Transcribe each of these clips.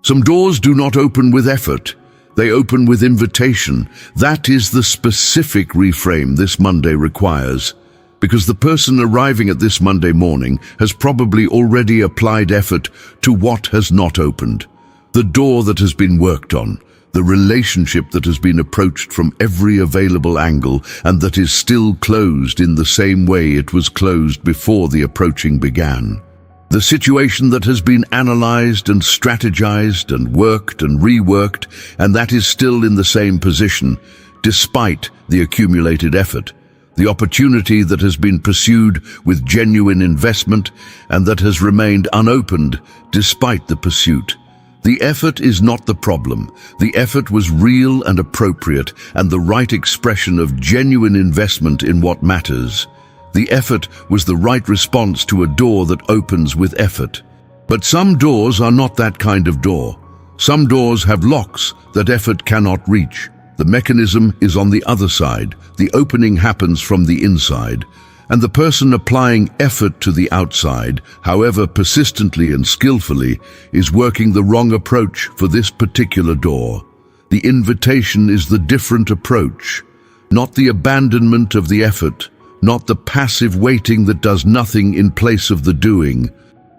Some doors do not open with effort. They open with invitation. That is the specific reframe this Monday requires, because the person arriving at this Monday morning has probably already applied effort to what has not opened. The door that has been worked on, the relationship that has been approached from every available angle and that is still closed in the same way it was closed before the approaching began. The situation that has been analyzed and strategized and worked and reworked, and that is still in the same position, despite the accumulated effort. The opportunity that has been pursued with genuine investment and that has remained unopened despite the pursuit. The effort is not the problem. The effort was real and appropriate and the right expression of genuine investment in what matters. The effort was the right response to a door that opens with effort. But some doors are not that kind of door. Some doors have locks that effort cannot reach. The mechanism is on the other side. The opening happens from the inside. And the person applying effort to the outside, however persistently and skillfully, is working the wrong approach for this particular door. The invitation is the different approach, not the abandonment of the effort, not the passive waiting that does nothing in place of the doing.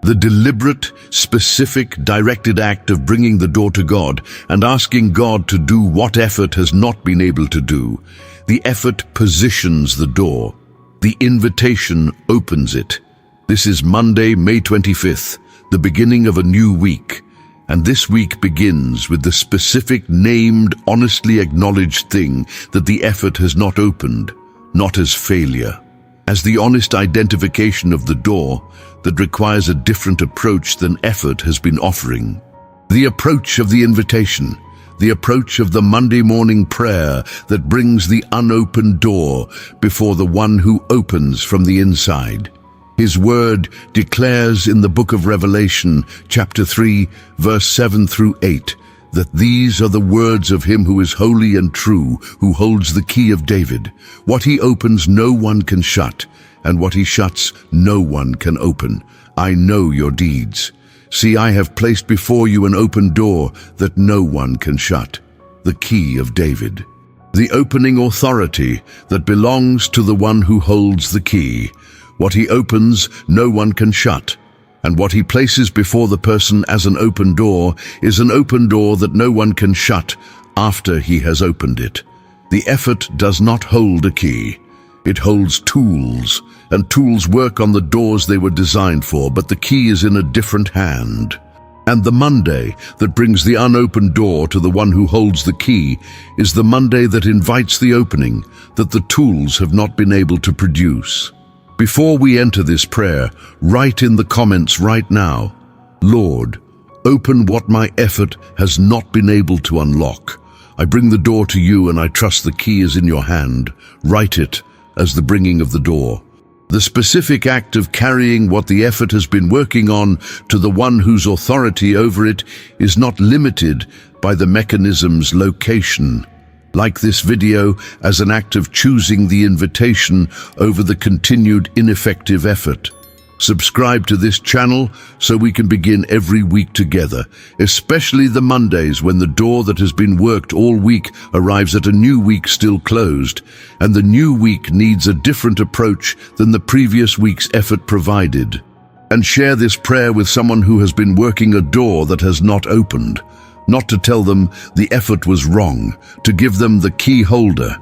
The deliberate, specific, directed act of bringing the door to God and asking God to do what effort has not been able to do. The effort positions the door. The invitation opens it. This is Monday, May 25th, the beginning of a new week. And this week begins with the specific, named, honestly acknowledged thing that the effort has not opened, not as failure, as the honest identification of the door that requires a different approach than effort has been offering. The approach of the invitation, the approach of the Monday morning prayer that brings the unopened door before the one who opens from the inside. His word declares in the book of Revelation, chapter 3, verse 7 through 8, that these are the words of him who is holy and true, who holds the key of David. What he opens no one can shut, and what he shuts no one can open. I know your deeds. See, I have placed before you an open door that no one can shut, the key of David. The opening authority that belongs to the one who holds the key. What he opens, no one can shut. And what he places before the person as an open door is an open door that no one can shut after he has opened it. The effort does not hold a key. It holds tools, and tools work on the doors they were designed for, but the key is in a different hand. And the Monday that brings the unopened door to the one who holds the key is the Monday that invites the opening that the tools have not been able to produce. Before we enter this prayer, write in the comments right now, Lord, open what my effort has not been able to unlock. I bring the door to you and I trust the key is in your hand. Write it as the bringing of the door. The specific act of carrying what the effort has been working on to the one whose authority over it is not limited by the mechanism's location. Like this video as an act of choosing the invitation over the continued ineffective effort. Subscribe to this channel so we can begin every week together, especially the Mondays when the door that has been worked all week arrives at a new week still closed, and the new week needs a different approach than the previous week's effort provided. And share this prayer with someone who has been working a door that has not opened. Not to tell them the effort was wrong, to give them the key holder.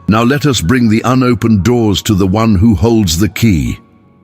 Now let us bring the unopened doors to the one who holds the key.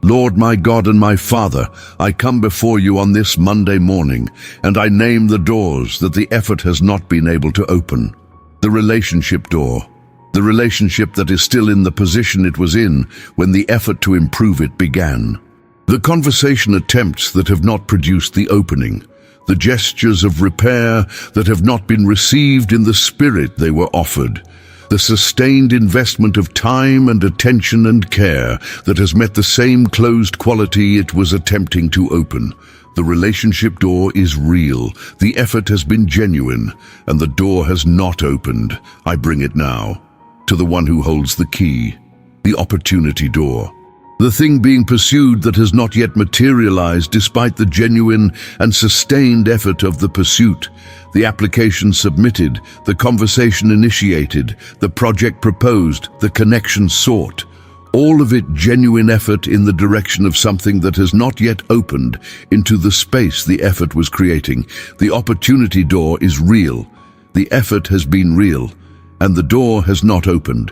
Lord my God and my Father, I come before you on this Monday morning, and I name the doors that the effort has not been able to open. The relationship door, the relationship that is still in the position it was in when the effort to improve it began. The conversation attempts that have not produced the opening. The gestures of repair that have not been received in the spirit they were offered. The sustained investment of time and attention and care that has met the same closed quality it was attempting to open. The relationship door is real. The effort has been genuine, and the door has not opened. I bring it now to the one who holds the key, the opportunity door. The thing being pursued that has not yet materialized despite the genuine and sustained effort of the pursuit, the application submitted, the conversation initiated, the project proposed, the connection sought. All of it genuine effort in the direction of something that has not yet opened into the space the effort was creating. The opportunity door is real. The effort has been real, and the door has not opened.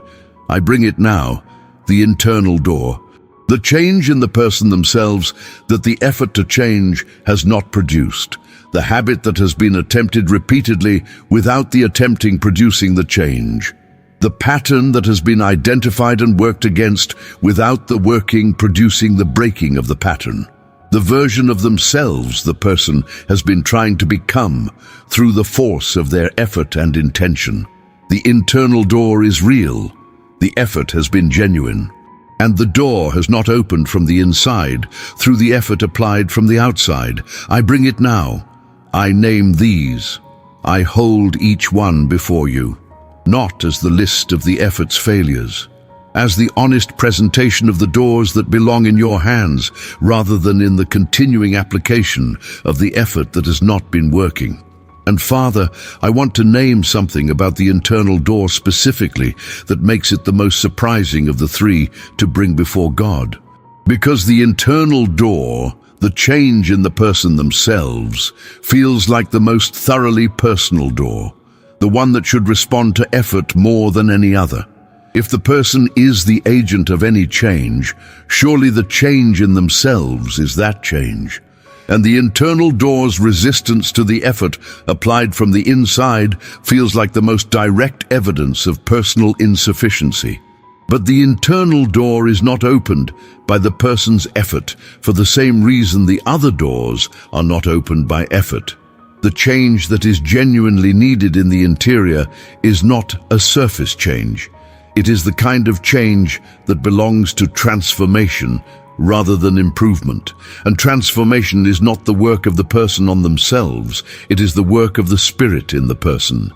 I bring it now, the internal door. The change in the person themselves that the effort to change has not produced. The habit that has been attempted repeatedly without the attempting producing the change. The pattern that has been identified and worked against without the working producing the breaking of the pattern. The version of themselves the person has been trying to become through the force of their effort and intention. The internal door is real. The effort has been genuine. And the door has not opened from the inside through the effort applied from the outside. I bring it now. I name these. I hold each one before you, not as the list of the effort's failures, as the honest presentation of the doors that belong in your hands, rather than in the continuing application of the effort that has not been working. And Father, I want to name something about the internal door specifically that makes it the most surprising of the three to bring before God. Because the internal door, the change in the person themselves, feels like the most thoroughly personal door, the one that should respond to effort more than any other. If the person is the agent of any change, surely the change in themselves is that change. And the internal door's resistance to the effort applied from the inside feels like the most direct evidence of personal insufficiency. But the internal door is not opened by the person's effort for the same reason the other doors are not opened by effort. The change that is genuinely needed in the interior is not a surface change. It is the kind of change that belongs to transformation rather than improvement. And transformation is not the work of the person on themselves, it is the work of the Spirit in the person.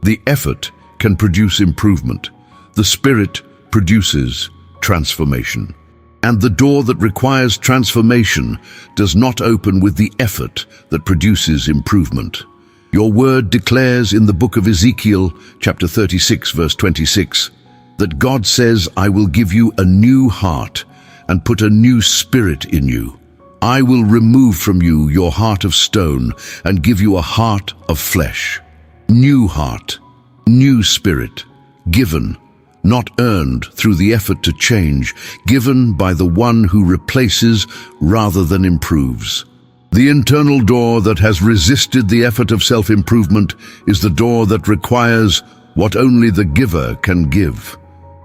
The effort can produce improvement. The Spirit produces transformation. And the door that requires transformation does not open with the effort that produces improvement. Your word declares in the book of Ezekiel, chapter 36, verse 26, that God says, I will give you a new heart and put a new spirit in you. I will remove from you your heart of stone and give you a heart of flesh. New heart, new spirit, given, not earned through the effort to change, given by the one who replaces rather than improves. The internal door that has resisted the effort of self-improvement is the door that requires what only the giver can give,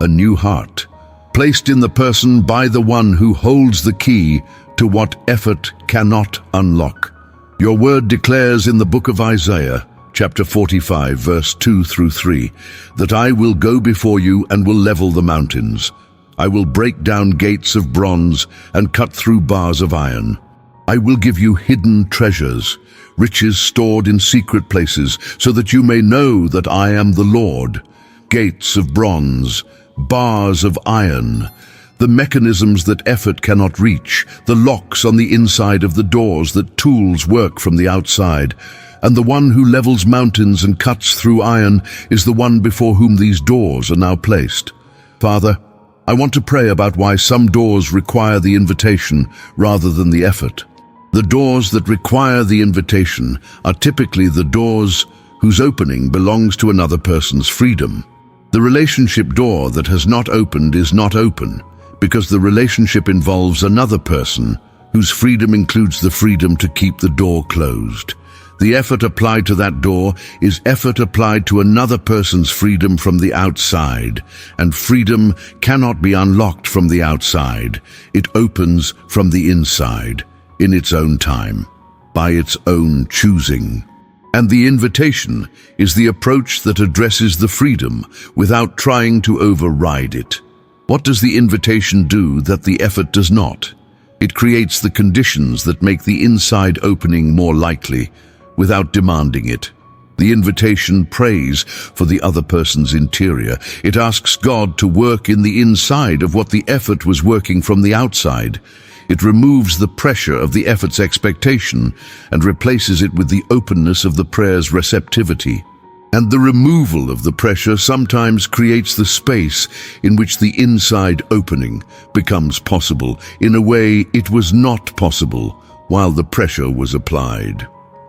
a new heart, placed in the person by the one who holds the key to what effort cannot unlock. Your word declares in the book of Isaiah, chapter 45, verse 2 through 3, that I will go before you and will level the mountains. I will break down gates of bronze and cut through bars of iron. I will give you hidden treasures, riches stored in secret places, so that you may know that I am the Lord. Gates of bronze, bars of iron, the mechanisms that effort cannot reach, the locks on the inside of the doors that tools work from the outside. And the one who levels mountains and cuts through iron is the one before whom these doors are now placed. Father, I want to pray about why some doors require the invitation rather than the effort. The doors that require the invitation are typically the doors whose opening belongs to another person's freedom. The relationship door that has not opened is not open because the relationship involves another person whose freedom includes the freedom to keep the door closed. The effort applied to that door is effort applied to another person's freedom from the outside, and freedom cannot be unlocked from the outside. It opens from the inside, in its own time, by its own choosing. And the invitation is the approach that addresses the freedom without trying to override it. What does the invitation do that the effort does not? It creates the conditions that make the inside opening more likely, without demanding it. The invitation prays for the other person's interior. It asks God to work in the inside of what the effort was working from the outside. It removes the pressure of the effort's expectation and replaces it with the openness of the prayer's receptivity. And the removal of the pressure sometimes creates the space in which the inside opening becomes possible in a way it was not possible while the pressure was applied.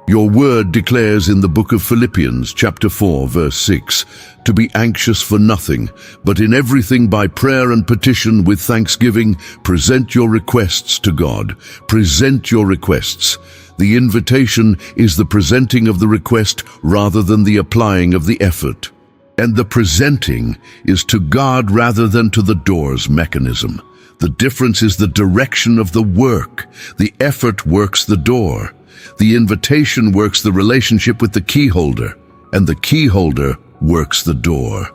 Your word declares in the book of Philippians, chapter 4, verse 6, to be anxious for nothing, but in everything by prayer and petition with thanksgiving, present your requests to God. Present your requests. The invitation is the presenting of the request rather than the applying of the effort. And the presenting is to God rather than to the door's mechanism. The difference is the direction of the work. The effort works the door. The invitation works the relationship with the key holder, and the key holder works the door.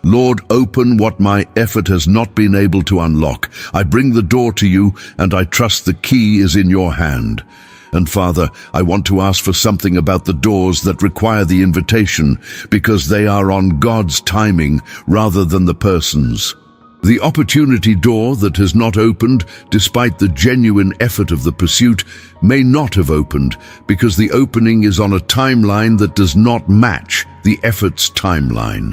Lord, open what my effort has not been able to unlock. I bring the door to you, and I trust the key is in your hand. And Father, I want to ask for something about the doors that require the invitation, because they are on God's timing rather than the person's. The opportunity door that has not opened, despite the genuine effort of the pursuit, may not have opened because the opening is on a timeline that does not match the effort's timeline.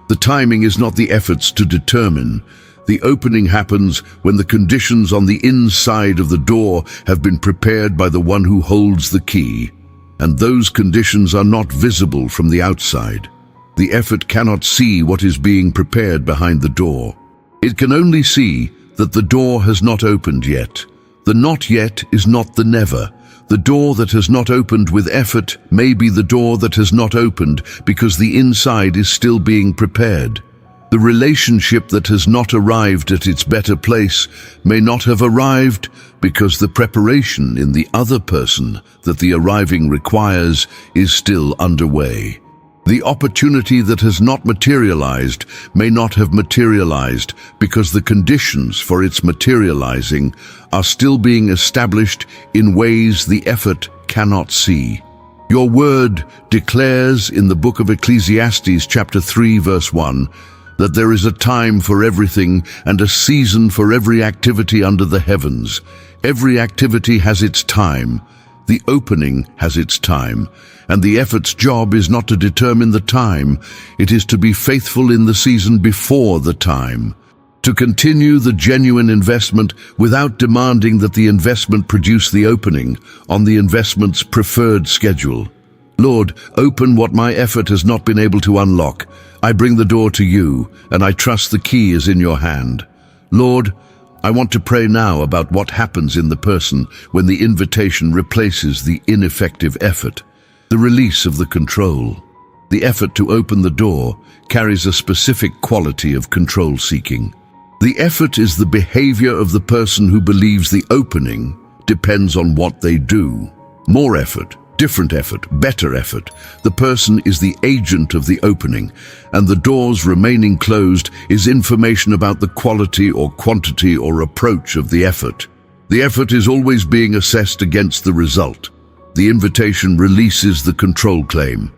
The timing is not the effort's to determine. The opening happens when the conditions on the inside of the door have been prepared by the one who holds the key, and those conditions are not visible from the outside. The effort cannot see what is being prepared behind the door. It can only see that the door has not opened yet. The not yet is not the never. The door that has not opened with effort may be the door that has not opened because the inside is still being prepared. The relationship that has not arrived at its better place may not have arrived because the preparation in the other person that the arriving requires is still underway. The opportunity that has not materialized may not have materialized because the conditions for its materializing are still being established in ways the effort cannot see. Your word declares in the book of Ecclesiastes chapter 3 verse 1 that there is a time for everything and a season for every activity under the heavens. Every activity has its time. The opening has its time, and the effort's job is not to determine the time. It is to be faithful in the season before the time, to continue the genuine investment without demanding that the investment produce the opening on the investment's preferred schedule. Lord, open what my effort has not been able to unlock. I bring the door to you, and I trust the key is in your hand. Lord, I want to pray now about what happens in the person when the invitation replaces the ineffective effort, the release of the control. The effort to open the door carries a specific quality of control seeking. The effort is the behavior of the person who believes the opening depends on what they do. More effort, different effort, better effort. The person is the agent of the opening, and the doors remaining closed is information about the quality or quantity or approach of the effort. The effort is always being assessed against the result. The invitation releases the control claim,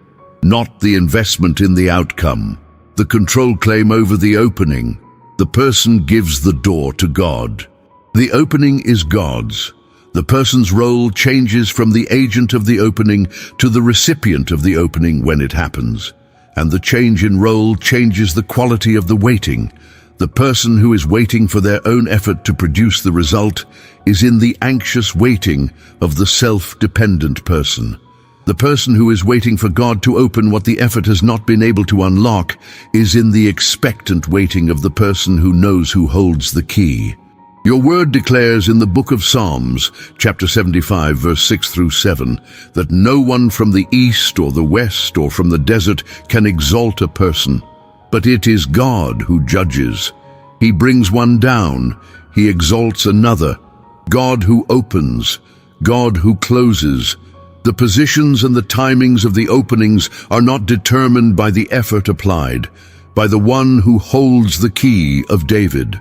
not the investment in the outcome. The control claim over the opening. The person gives the door to God. The opening is God's. The person's role changes from the agent of the opening to the recipient of the opening when it happens. And the change in role changes the quality of the waiting. The person who is waiting for their own effort to produce the result is in the anxious waiting of the self-dependent person. The person who is waiting for God to open what the effort has not been able to unlock is in the expectant waiting of the person who knows who holds the key. Your word declares in the book of Psalms, chapter 75, verse 6 through 7, that no one from the east or the west or from the desert can exalt a person, but it is God who judges. He brings one down, he exalts another. God who opens, God who closes. The positions and the timings of the openings are not determined by the effort applied, by the one who holds the key of David.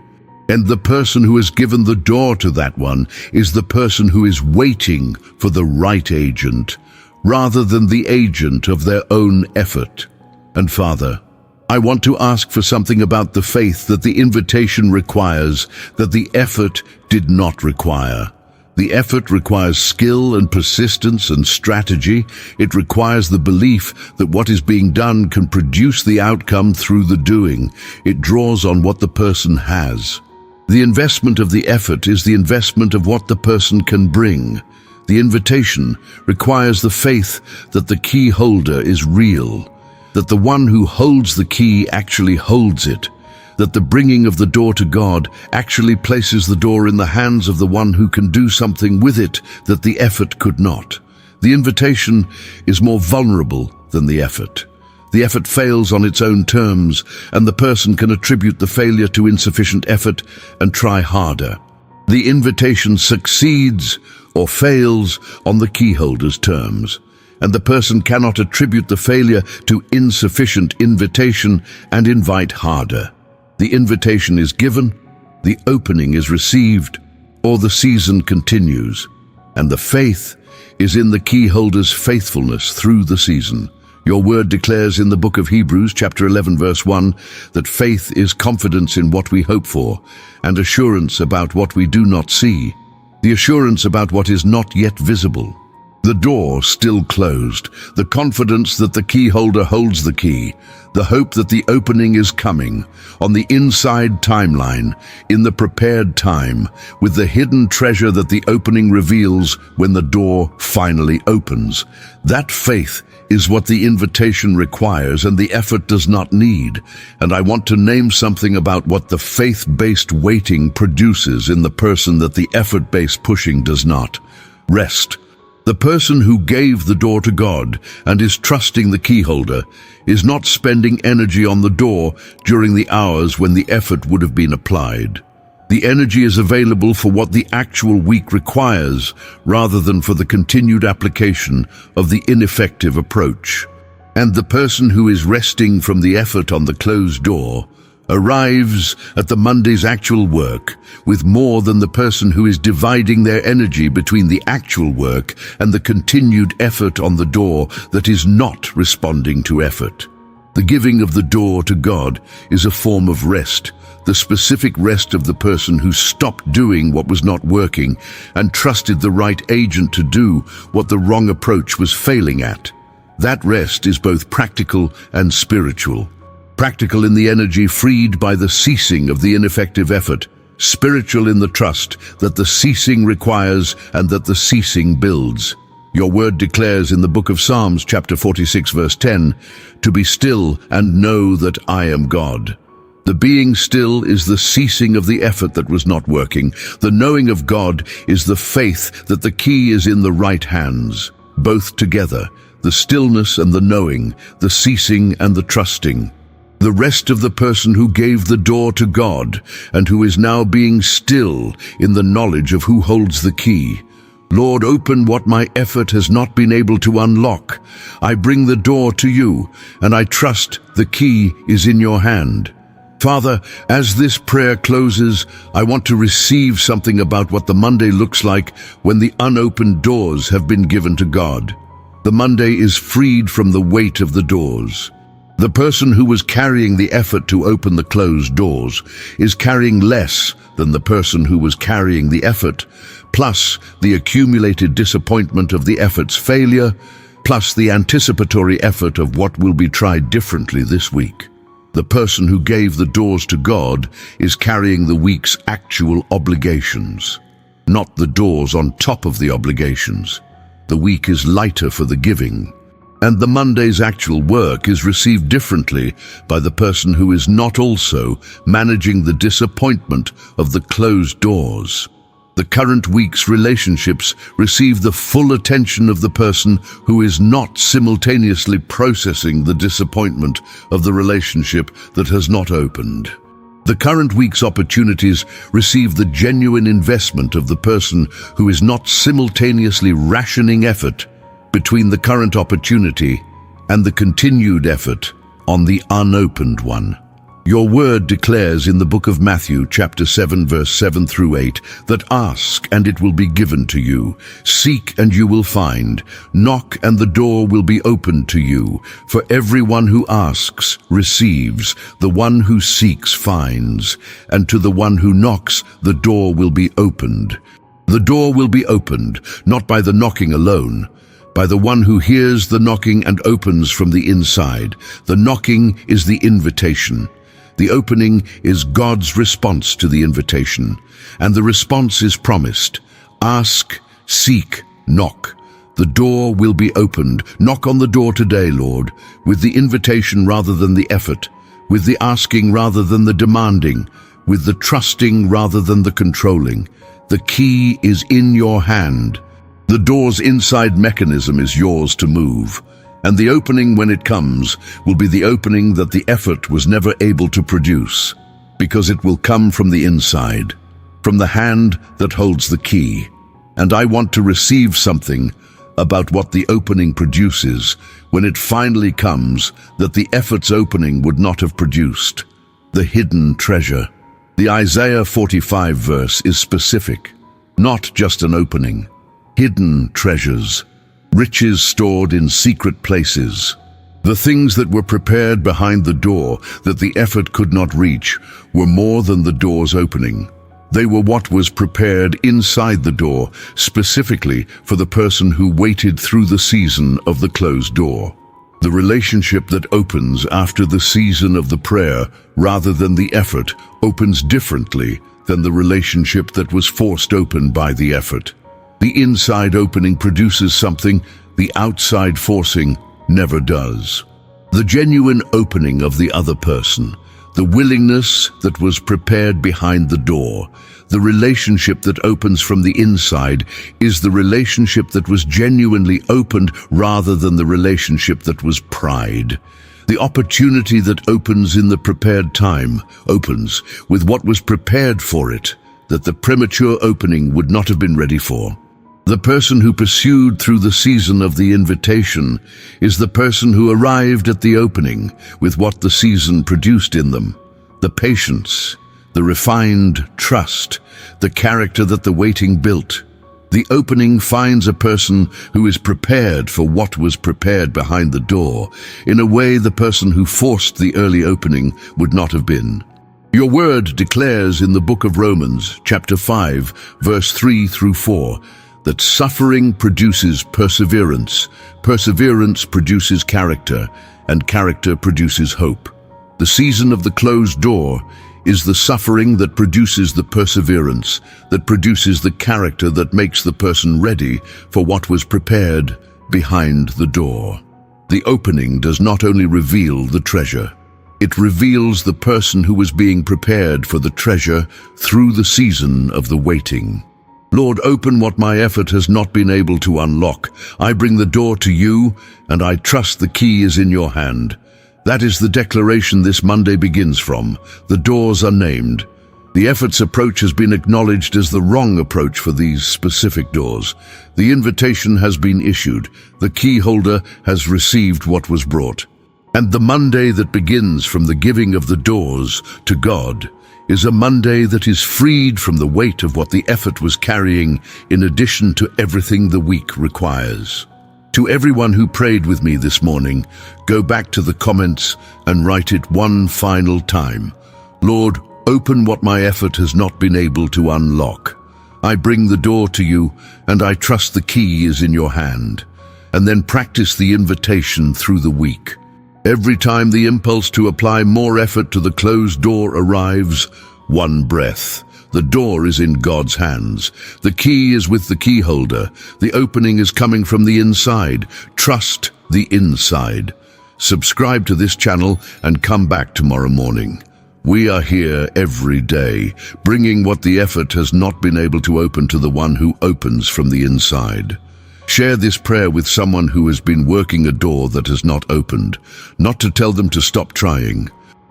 And the person who has given the door to that one is the person who is waiting for the right agent. rather than the agent of their own effort. And Father, I want to ask for something about the faith that the invitation requires that the effort did not require. The effort requires skill and persistence and strategy. It requires the belief that what is being done can produce the outcome through the doing. It draws on what the person has. The investment of the effort is the investment of what the person can bring. The invitation requires the faith that the key holder is real, that the one who holds the key actually holds it, that the bringing of the door to God actually places the door in the hands of the one who can do something with it that the effort could not. The invitation is more vulnerable than the effort. The effort fails on its own terms, and the person can attribute the failure to insufficient effort and try harder. The invitation succeeds or fails on the key holder's terms, and the person cannot attribute the failure to insufficient invitation and invite harder. The invitation is given, the opening is received, or the season continues, and the faith is in the key holder's faithfulness through the season. Your word declares in the book of Hebrews, chapter 11, verse 1, that faith is confidence in what we hope for and assurance about what we do not see, the assurance about what is not yet visible. The door still closed, the confidence that the key holder holds the key, the hope that the opening is coming, on the inside timeline, in the prepared time, with the hidden treasure that the opening reveals when the door finally opens. That faith is what the invitation requires and the effort does not need. And I want to name something about what the faith-based waiting produces in the person that the effort-based pushing does not. Rest. The person who gave the door to God and is trusting the key holder is not spending energy on the door during the hours when the effort would have been applied. The energy is available for what the actual week requires rather than for the continued application of the ineffective approach. And the person who is resting from the effort on the closed door arrives at the Monday's actual work with more than the person who is dividing their energy between the actual work and the continued effort on the door that is not responding to effort. The giving of the door to God is a form of rest, the specific rest of the person who stopped doing what was not working and trusted the right agent to do what the wrong approach was failing at. That rest is both practical and spiritual. Practical in the energy freed by the ceasing of the ineffective effort, spiritual in the trust that the ceasing requires and that the ceasing builds. Your word declares in the book of Psalms, chapter 46, verse 10, to be still and know that I am God. The being still is the ceasing of the effort that was not working. The knowing of God is the faith that the key is in the right hands. Both together, the stillness and the knowing, the ceasing and the trusting. The rest of the person who gave the door to God and who is now being still in the knowledge of who holds the key. Lord, open what my effort has not been able to unlock. I bring the door to you, and I trust the key is in your hand. Father, as this prayer closes, I want to receive something about what the Monday looks like when the unopened doors have been given to God. The Monday is freed from the weight of the doors. The person who was carrying the effort to open the closed doors is carrying less than the person who was carrying the effort, plus the accumulated disappointment of the effort's failure, plus the anticipatory effort of what will be tried differently this week. The person who gave the doors to God is carrying the week's actual obligations, not the doors on top of the obligations. The week is lighter for the giving, and the Monday's actual work is received differently by the person who is not also managing the disappointment of the closed doors. The current week's relationships receive the full attention of the person who is not simultaneously processing the disappointment of the relationship that has not opened. The current week's opportunities receive the genuine investment of the person who is not simultaneously rationing effort between the current opportunity and the continued effort on the unopened one. Your word declares in the book of Matthew, chapter 7, verse 7 through 8, that ask and it will be given to you, seek and you will find, knock and the door will be opened to you. For everyone who asks receives, the one who seeks finds, and to the one who knocks the door will be opened. The door will be opened, not by the knocking alone, by the one who hears the knocking and opens from the inside. The knocking is the invitation. The opening is God's response to the invitation, and the response is promised. Ask, seek, knock. The door will be opened. Knock on the door today, Lord, with the invitation rather than the effort, with the asking rather than the demanding, with the trusting rather than the controlling. The key is in your hand. The door's inside mechanism is yours to move. And the opening, when it comes, will be the opening that the effort was never able to produce, because it will come from the inside, from the hand that holds the key. And I want to receive something about what the opening produces when it finally comes that the effort's opening would not have produced. The hidden treasure. The Isaiah 45 verse is specific, not just an opening. Hidden treasures. Riches stored in secret places. The things that were prepared behind the door that the effort could not reach were more than the door's opening. They were what was prepared inside the door, specifically for the person who waited through the season of the closed door. The relationship that opens after the season of the prayer, rather than the effort, opens differently than the relationship that was forced open by the effort. The inside opening produces something the outside forcing never does. The genuine opening of the other person, the willingness that was prepared behind the door, the relationship that opens from the inside is the relationship that was genuinely opened rather than the relationship that was pried. The opportunity that opens in the prepared time opens with what was prepared for it, that the premature opening would not have been ready for. The person who pursued through the season of the invitation is the person who arrived at the opening with what the season produced in them. The patience, the refined trust, the character that the waiting built. The opening finds a person who is prepared for what was prepared behind the door, in a way the person who forced the early opening would not have been. Your word declares in the book of Romans, chapter 5, verse 3 through 4, that suffering produces perseverance, perseverance produces character, and character produces hope. The season of the closed door is the suffering that produces the perseverance, that produces the character that makes the person ready for what was prepared behind the door. The opening does not only reveal the treasure, it reveals the person who was being prepared for the treasure through the season of the waiting. Lord, open what my effort has not been able to unlock. I bring the door to you, and I trust the key is in your hand. That is the declaration this Monday begins from. The doors are named. The effort's approach has been acknowledged as the wrong approach for these specific doors. The invitation has been issued. The key holder has received what was brought. And the Monday that begins from the giving of the doors to God is a Monday that is freed from the weight of what the effort was carrying, in addition to everything the week requires. To everyone who prayed with me this morning, go back to the comments and write it one final time. Lord, open what my effort has not been able to unlock. I bring the door to you, and I trust the key is in your hand. And then practice the invitation through the week. Every time the impulse to apply more effort to the closed door arrives, one breath. The door is in God's hands. The key is with the key holder. The opening is coming from the inside. Trust the inside. Subscribe to this channel and come back tomorrow morning. We are here every day, bringing what the effort has not been able to open to the one who opens from the inside. Share this prayer with someone who has been working a door that has not opened, not to tell them to stop trying,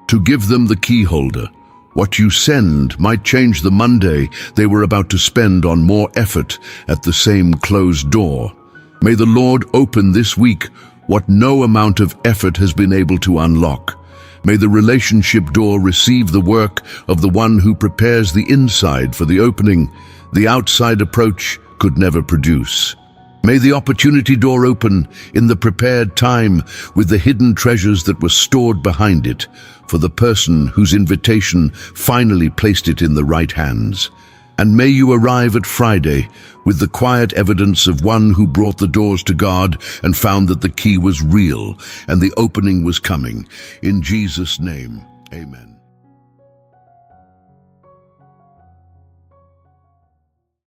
to give them the key holder. What you send might change the Monday they were about to spend on more effort at the same closed door. May the Lord open this week what no amount of effort has been able to unlock. May the relationship door receive the work of the one who prepares the inside for the opening the outside approach could never produce. May the opportunity door open in the prepared time with the hidden treasures that were stored behind it for the person whose invitation finally placed it in the right hands. And may you arrive at Friday with the quiet evidence of one who brought the doors to God and found that the key was real and the opening was coming. In Jesus' name, amen.